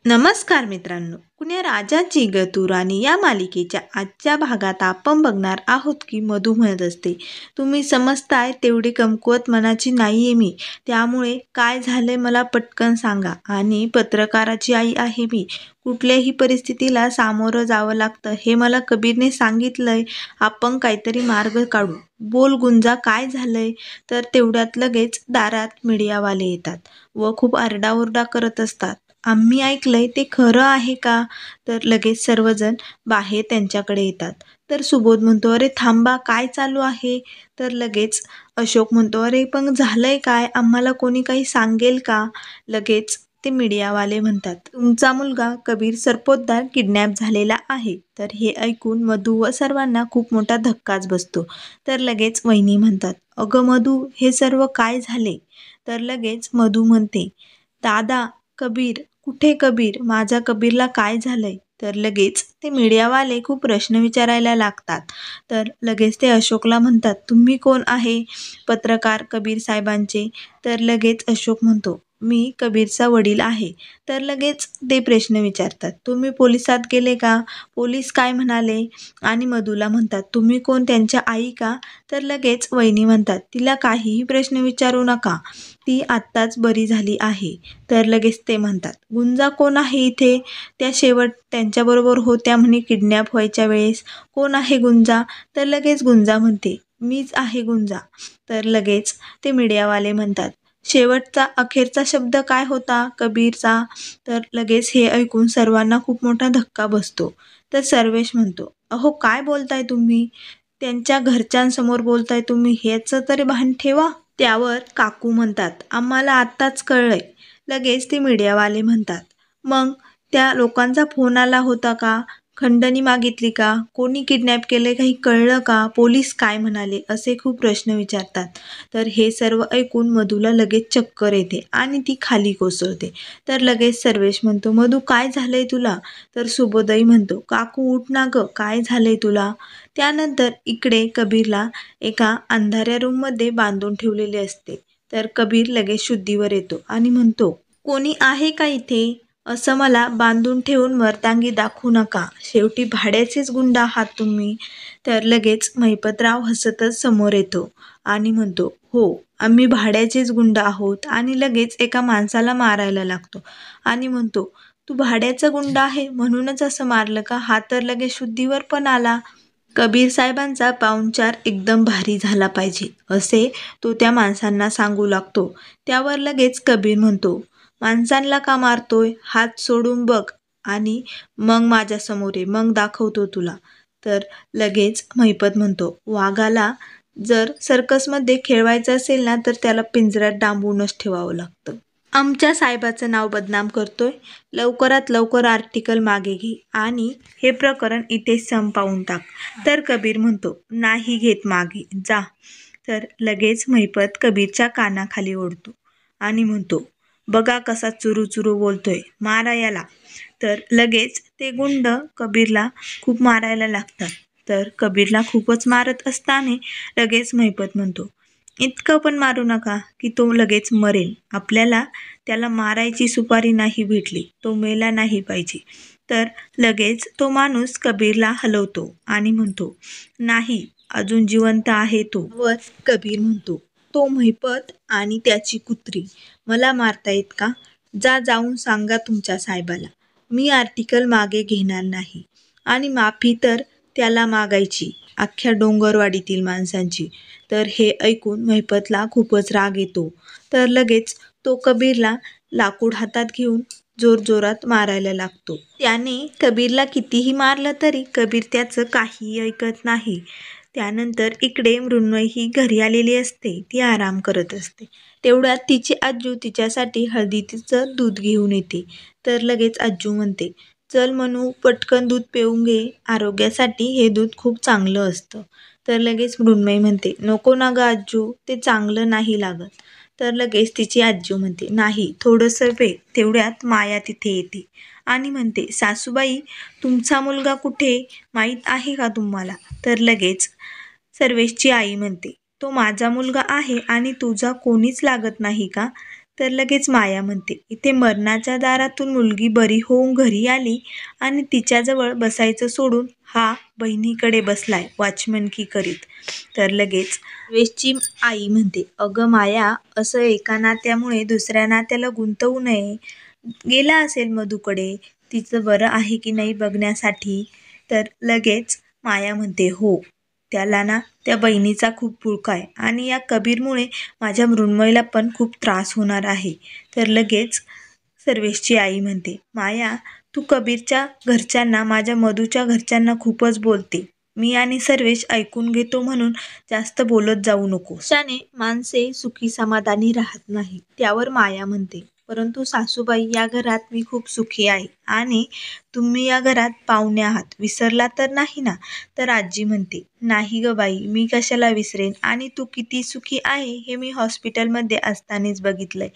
नमस्कार मित्रांनो, कुण्या राजाची गतू राणी या मालिकेच्या आजच्या भागात आपण बघणार आहोत की मधू म्हणत असते, तुम्ही समजताय तेवढी कमकुवत मनाची नाहीये मी, त्यामुळे काय झालंय मला पटकन सांगा. आणि पत्रकाराची आई आहे मी, कुठल्याही परिस्थितीला सामोरं जावं लागतं हे मला कबीरने सांगितलंय. आपण काहीतरी मार्ग काढू. बोल गुंजा, काय झालंय? तर तेवढ्यात लगेच दारात मीडियावाले येतात व खूप आरडाओरडा करत असतात. आम्ही ऐकलंय ते खरं आहे का? तर लगेच सर्वजण बाहेर त्यांच्याकडे येतात. तर सुबोध म्हणतो, अरे थांबा, काय चालू आहे? तर लगेच अशोक म्हणतो, अरे पण झालंय काय? आम्हाला कोणी काही सांगेल का? लगेच ते मीडियावाले म्हणतात, तुमचा मुलगा कबीर सरपोतदार किडनॅप झालेला आहे. तर हे ऐकून मधू व सर्वांना खूप मोठा धक्काच बसतो. तर लगेच वहिनी म्हणतात, अगं मधू, हे सर्व काय झाले? तर लगेच मधू म्हणते, दादा, कबीर कुठे? कबीर, माझ्या कबीरला काय झालंय? तर लगेच ते मीडियावाले खूप प्रश्न विचारायला लागतात. तर लगेच ते अशोकला म्हणतात, तुम्ही कोण आहे? पत्रकार कबीर साहेबांचे. तर लगेच अशोक म्हणतो, मी कबीरचा वडील आहे. तर लगेच ते प्रश्न विचारतात, तुम्ही पोलिसात गेले का? पोलीस काय म्हणाले? आणि मधूला म्हणतात, तुम्ही कोण, त्यांच्या आई का? तर लगेच वहिनी म्हणतात, तिला काहीही प्रश्न विचारू नका, ती आत्ताच बरी झाली आहे. तर लगेच ते म्हणतात, गुंजा कोण आहे इथे? त्या शेवट त्यांच्याबरोबर होत्या म्हणे किडनॅप व्हायच्या वेळेस. कोण आहे गुंजा? तर लगेच गुंजा म्हणते, मीच आहे गुंजा. तर लगेच ते मीडियावाले म्हणतात, शेवटचा अखेरचा शब्द काय होता कबीरचा? तर लगेच हे ऐकून सर्वांना खूप मोठा धक्का बसतो. तर सर्वेश म्हणतो, अहो काय बोलताय तुम्ही? त्यांच्या घरच्यांसमोर बोलताय तुम्ही, ह्याचं तरी भान ठेवा. त्यावर काकू म्हणतात, आम्हाला आत्ताच कळलंय. लगेच ते मीडियावाले म्हणतात, मग त्या लोकांचा फोन आला होता का? खंडणी मागितली का? कोणी किडनॅप केले काही कळलं का? पोलीस काय म्हणाले? असे खूप प्रश्न विचारतात. तर हे सर्व ऐकून मधूला लगेच चक्कर येते आणि ती खाली कोसळते. तर लगेच सर्वेश म्हणतो, मधू काय झालंय तुला? तर सुबोधही म्हणतो, काकू उठ ना ग, काय झालंय तुला? त्यानंतर इकडे कबीरला एका अंधाऱ्या रूममध्ये बांधून ठेवलेले असते. तर कबीर लगेच शुद्धीवर येतो आणि म्हणतो, कोणी आहे का इथे? असं मला बांधून ठेवून मर्दांगी दाखवू नका, शेवटी भाड्याचेच गुंड आहात तुम्ही. तर लगेच महिपतराव हसतच समोर येतो आणि म्हणतो, हो, आम्ही भाड्याचेच गुंड आहोत. आणि लगेच एका माणसाला मारायला लागतो आणि म्हणतो, तू भाड्याचा गुंड आहे म्हणूनच असं मारलं का? हा तर लगेच शुद्धीवर पण आला. कबीर साहेबांचा पाहुणचार एकदम भारी झाला पाहिजे, असे तो त्या माणसांना सांगू लागतो. त्यावर लगेच कबीर म्हणतो, माणसांना का मारतोय? हात सोडून बघ आणि मग माझ्यासमोर ये, मग दाखवतो तुला. तर लगेच महिपत म्हणतो, वाघाला जर सर्कसमध्ये खेळवायचं असेल ना, तर त्याला पिंजऱ्यात डांबूनच ठेवावं लागतं. आमच्या साहेबाचं नाव बदनाम करतोय, लवकरात लवकर आर्टिकल मागे घे आणि हे प्रकरण इथेच संपवून टाक. तर कबीर म्हणतो, नाही घेत मागे, जा. तर लगेच महिपत कबीरच्या कानाखाली ओढतो आणि म्हणतो, बघा कसा चुरू बोलतोय, मारा याला. तर लगेच ते गुंड कबीरला खूप मारायला लागतात. तर कबीरला खूपच मारत असताना लगेच महिपत म्हणतो, इतकं पण मारू नका की तो लगेच मरेल. आपल्याला त्याला मारायची सुपारी नाही भेटली, तो मेला नाही पाहिजे. तर लगेच तो माणूस कबीरला हलवतो आणि म्हणतो, नाही, अजून जिवंत आहे तो. वर कबीर म्हणतो, तो महिपत आणि त्याची कुत्री मला मारतायत का? जाऊन सांगा तुमच्या साहेबाला, मी आर्टिकल मागे घेणार नाही. आणि माफी तर त्याला मागायची अख्ख्या डोंगरवाडीतील माणसांची. तर हे ऐकून महिपतला खूपच राग येतो. तर लगेच तो कबीरला लाकूड हातात घेऊन जोरजोरात मारायला लागतो. त्याने कबीरला कितीही मारलं तरी कबीर त्याचं काहीही ऐकत नाही. त्यानंतर इकडे मृण्मयी ही घरी आलेली असते, ती आराम करत असते. तेवढ्यात तिची आज्जू तिच्यासाठी हळदीचं दूध घेऊन येते. तर लगेच आज्जू म्हणते, चल मनू, पटकन दूध पिऊन घे, आरोग्यासाठी हे दूध खूप चांगलं असतं. तर लगेच मृण्मयी म्हणते, नको ना गं आज्जू, ते चांगलं नाही लागत. तर लगेच तिची आज्जू म्हणते, नाही, थोडंसं पे. तेवढ्यात माया तिथे येते आणि म्हणते, सासूबाई, तुमचा मुलगा कुठे, माहीत आहे का तुम्हाला? तर लगेच सर्वेशची आई म्हणते, तो माझा मुलगा आहे आणि तुझा कोणीच लागत नाही का? तर लगेच माया म्हणते, इथे मरणाच्या दारातून मुलगी बरी होऊन घरी आली आणि तिच्याजवळ बसायचं सोडून हा बहिणीकडे बसलाय वॉचमनकी करीत. तर लगेच सर्वेशची आई म्हणते, अगं माया, असं एका नात्यामुळे दुसऱ्या नात्याला गुंतवू नये. गेला असेल मधूकडे तिचं बरं आहे की नाही बघण्यासाठी. तर लगेच माया म्हणते, हो, त्याला ना त्या बहिणीचा खूप पुळका आहे आणि या कबीरमुळे माझ्या मृण्मयीला पण खूप त्रास होणार आहे. तर लगेच सर्वेशची आई म्हणते, माया, तू कबीरच्या घरच्यांना, माझ्या मधूच्या घरच्यांना खूपच बोलते. मी आणि सर्वेश ऐकून घेतो म्हणून जास्त बोलत जाऊ नको. अशाने माणसे सुखी समाधानी राहत नाही. त्यावर माया म्हणते, परंतु सासूबाई, या घरात मी खूप सुखी आहे आणि तुम्ही या घरात पाहुणे आहात, विसरला तर नाही ना. तर आजी म्हणते, नाही ग बाई, मी कशाला विसरेन, आणि तू किती सुखी आहे हे मी हॉस्पिटलमध्ये असतानाच बघितलंय.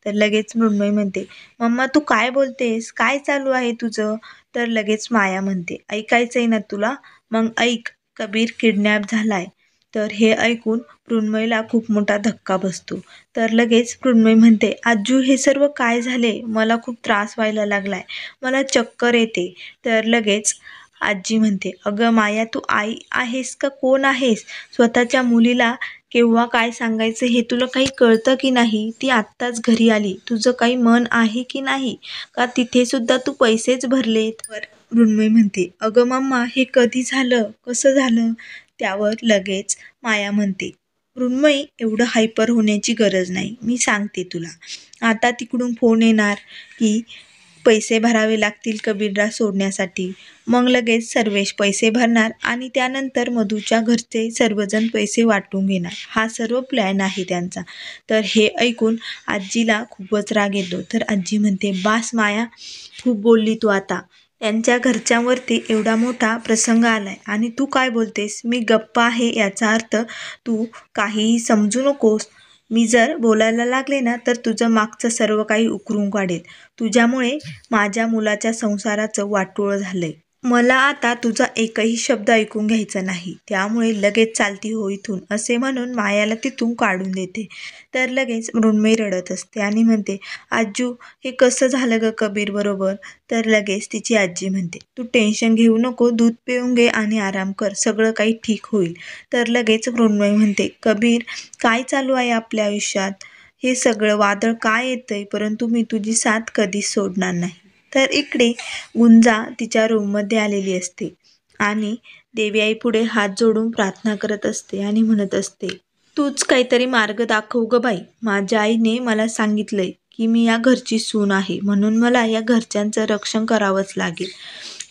तर लगेच मृण्मयी म्हणते, मम्मा तू काय बोलतेस, काय चालू आहे तुझं. तर लगेच माया म्हणते, ऐकायचंय ना तुला, मग ऐक, कबीर किडनॅप झालाय. तर हे ऐकून मृण्मयीला खूप मोठा धक्का बसतो. तर लगेच मृण्मयी म्हणते, आजू हे सर्व काय झाले, मला खूप त्रास व्हायला लागलाय, मला चक्कर येते. तर लगेच आजी म्हणते, अगं माया, तू आई आहेस का कोण आहेस, स्वतःच्या मुलीला केव्हा काय सांगायचं हे तुला काही कळतं की नाही. ती आत्ताच घरी आली, तुझं काही मन आहे की नाही, का तिथे सुद्धा तू पैसेच भरलेत. मृण्मयी म्हणते, अगं मम्मा, हे कधी झालं, कसं झालं. त्यावर लगेच माया म्हणते, मृण्मयी, एवढं हायपर होण्याची गरज नाही, मी सांगते तुला. आता तिकडून फोन येणार की पैसे भरावे लागतील कबीरला सोडण्यासाठी. मग लगेच सर्वेश पैसे भरणार आणि त्यानंतर मधूच्या घरचे सर्वजण पैसे वाटून घेणार. हा सर्व प्लॅन आहे त्यांचा. तर हे ऐकून आजीला खूपच राग येतो. तर आजी म्हणते, बास माया, खूप बोलली तू आता. त्यांच्या घरच्यांवरती एवढा मोठा प्रसंग आलाय आणि तू काय बोलतेस. मी गप्प आहे याचा अर्थ तू काहीही समजू नकोस. मी जर बोलायला लागले ना तर तुझं मागचं सर्व काही उकरून काढेल. तुझ्यामुळे माझ्या मुलाच्या संसाराचं वाटोळं झालंय. मला आता तुझा एकही शब्द ऐकून घ्यायचा नाही, त्यामुळे लगेच चालती हो इथून, असे म्हणून मायाला तिथून काढून देते. तर लगेच मृण्मयी रडत असते आणि म्हणते, आजू, हे कसं झालं ग कबीर बरोबर. तर लगेच तिची आजी म्हणते, तू टेन्शन घेऊ नको, दूध पिऊन घे आणि आराम कर, सगळं काही ठीक होईल. तर लगेच मृण्मयी म्हणते, कबीर, काय चालू आहे आपल्या आयुष्यात, हे सगळं वादळ काय येतंय, परंतु मी तुझी साथ कधीच सोडणार नाही. तर इकडे गुंजा तिच्या रूममध्ये आलेली असते आणि देवी आई पुढे हात जोडून प्रार्थना करत असते आणि म्हणत असते, तूच काहीतरी मार्ग दाखव ग बाई. माझ्या आईने मला सांगितलंय की मी या घरची सून आहे, म्हणून मला या घरच्यांचं रक्षण करावंच लागेल.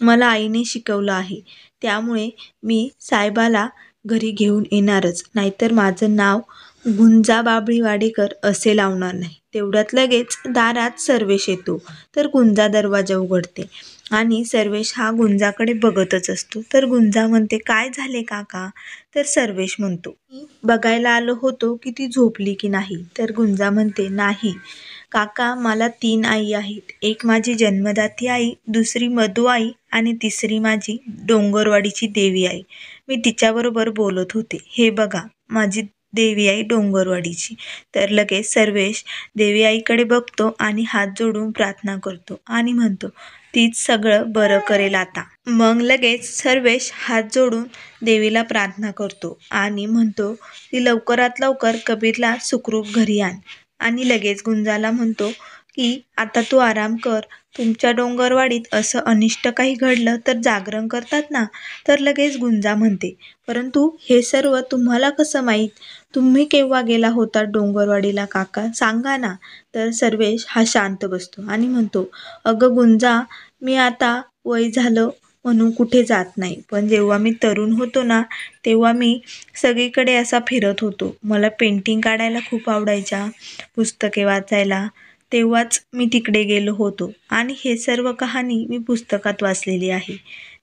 मला आईने शिकवलं आहे, त्यामुळे मी साहेबाला घरी घेऊन येणारच, नाहीतर माझं नाव गुंजा बाबळी वाडेकर असे लावणार नाही. तेवढ्यात लगेच दारात सर्वेश येतो. तर गुंजा दरवाजा उघडते आणि सर्वेश हा गुंजाकडे बघतच असतो. तर गुंजा म्हणते, काय झाले काका. तर सर्वेश म्हणतो, मी बघायला आलो होतो की ती झोपली की नाही. तर गुंजा म्हणते, नाही काका, मला 3 आई आहेत. एक माझी जन्मदाती आई, दुसरी मधू आई आणि तिसरी माझी डोंगरवाडीची देवी आई. मी तिच्याबरोबर बोलत होते. हे बघा, माझी देवी आई डोंगरवाडीची. तर लगेच सर्वेश देवी आईकडे बघतो आणि हात जोडून प्रार्थना करतो आणि म्हणतो, तीच सगळं बरं करेल आता. मग लगेच सर्वेश हात जोडून देवीला प्रार्थना करतो आणि म्हणतो, ती लवकरात लवकर कबीरला सुखरूप घरी आण. आणि लगेच गुंजाला म्हणतो की आता तू आराम कर. तुमच्या डोंगरवाडीत असं अनिष्ट काही घडलं तर जागरण करतात ना. तर लगेच गुंजा म्हणते, परंतु हे सर्व तुम्हाला कसं माहीत. तुम्ही केव्हा गेला होता डोंगरवाडीला काका, सांगा ना. तर सर्वेश हा शांत बसतो आणि म्हणतो, अगं गुंजा, मी आता वय झालं म्हणून कुठे जात नाही, पण जेव्हा मी तरुण होतो ना तेव्हा मी सगळीकडे असा फिरत होतो. मला पेंटिंग काढायला खूप आवडायच्या, पुस्तके वाचायला, तेव्हाच मी तिकडे गेलो होतो आणि हे सर्व कहाणी मी पुस्तकात वाचलेली आहे.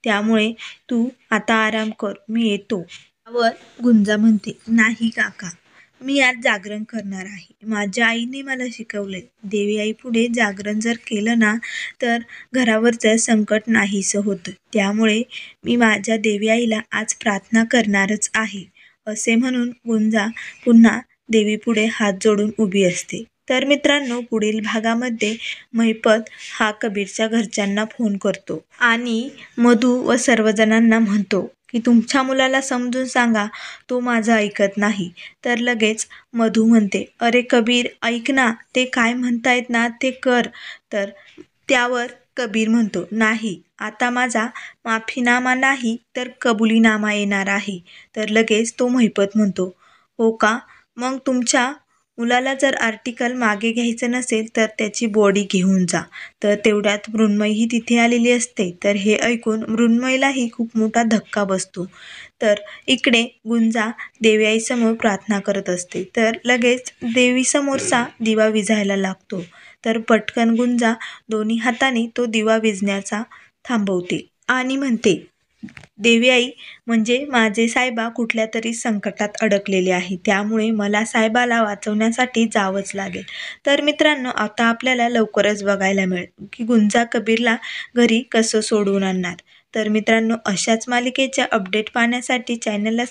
त्यामुळे तू आता आराम कर, मी येतो. त्यावर गुंजा म्हणते, नाही काका, मी आज जागरण करणार आहे. माझ्या आईने मला शिकवलंय, देवी आई पुढे जागरण जर केलं ना तर घरावरचं संकट नाहीसं होतं. त्यामुळे मी माझ्या देवी आईला आज प्रार्थना करणारच आहे. असे म्हणून गुंजा पुन्हा देवीपुढे हात जोडून उभी असते. तर मित्रांनो, पुढील भागामध्ये महिपत हा कबीरच्या घरच्यांना फोन करतो आणि मधू व सर्वजणांना म्हणतो की तुमच्या मुलाला समजून सांगा, तो माझं ऐकत नाही. तर लगेच मधू म्हणते, अरे कबीर ऐक ना, ते काय म्हणतायत ना ते कर. तर त्यावर कबीर म्हणतो, नाही, आता माझा माफीनामा नाही तर कबुलीनामा येणार आहे. तर लगेच तो महिपत म्हणतो, हो का, मग तुमच्या मुलाला जर आर्टिकल मागे घ्यायचं नसेल तर त्याची बॉडी घेऊन जा. तर तेवढ्यात मृण्मयही तिथे आलेली असते. तर हे ऐकून मृण्मयीलाही खूप मोठा धक्का बसतो. तर इकडे गुंजा देवीआईसमोर प्रार्थना करत असते. तर लगेच देवीसमोरचा दिवा विझायला लागतो. तर पटकन गुंजा दोन्ही हाताने तो दिवा विझण्याचा थांबवते आणि म्हणते, देवी आई, म्हणजे माझे साहेबा कुठल्या तरी संकटात अडकलेले आहे, त्यामुळे मला साहेबाला वाचवण्यासाठी जावंच लागेल. तर मित्रांनो, आता आपल्याला लवकरच बघायला मिळेल की गुंजा कबीरला घरी कसं सोडवून आणणार. तर मित्रांनो, अशाच मालिकेच्या अपडेट पाहण्यासाठी चॅनलला